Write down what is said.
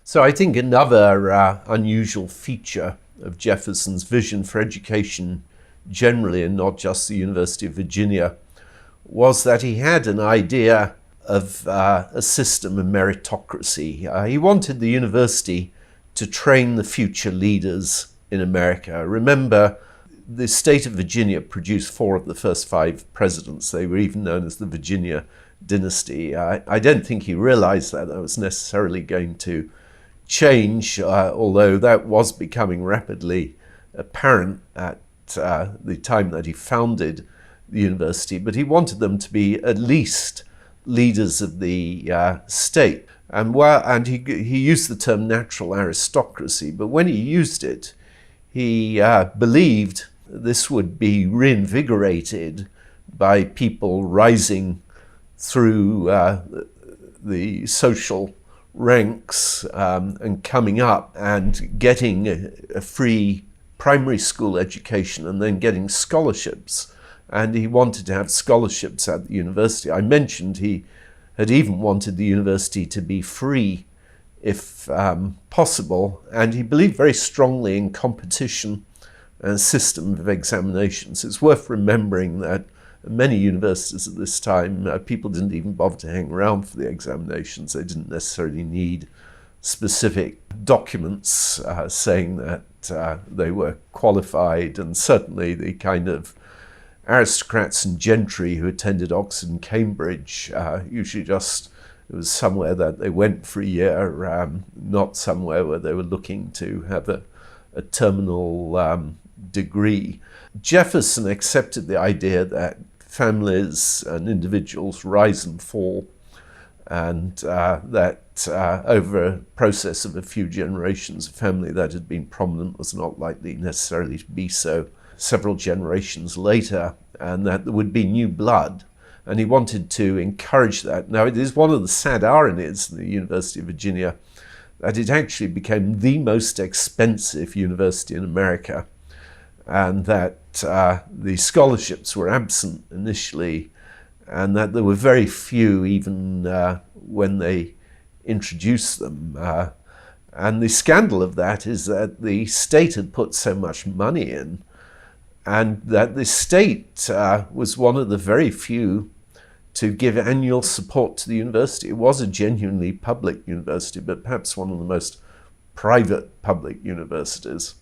So I think another unusual feature of Jefferson's vision for education generally, and not just the University of Virginia, was that he had an idea of a system of meritocracy. He wanted the university to train the future leaders in America. Remember, the state of Virginia produced 4 of the first 5 presidents. They were even known as the Virginia dynasty. I don't think he realized that was necessarily going to change, although that was becoming rapidly apparent at the time that he founded the university. But he wanted them to be at least leaders of the state. And he used the term natural aristocracy, but when he used it, he believed this would be reinvigorated by people rising through the social ranks and coming up and getting a free primary school education and then getting scholarships. And he wanted to have scholarships at the university. I mentioned he had even wanted the university to be free if possible, and he believed very strongly in competition and a system of examinations. It's worth remembering that many universities at this time, people didn't even bother to hang around for the examinations. They didn't necessarily need specific documents saying that they were qualified, and certainly the kind of aristocrats and gentry who attended Oxford and Cambridge usually just, it was somewhere that they went for a year, not somewhere where they were looking to have a terminal degree. Jefferson accepted the idea that families and individuals rise and fall, and that over a process of a few generations, a family that had been prominent was not likely necessarily to be so several generations later, and that there would be new blood. And he wanted to encourage that. Now, it is one of the sad ironies in the University of Virginia that it actually became the most expensive university in America, and that the scholarships were absent initially, and that there were very few even when they introduced them. And the scandal of that is that the state had put so much money in, and that the state was one of the very few to give annual support to the university. It was a genuinely public university, but perhaps one of the most private public universities.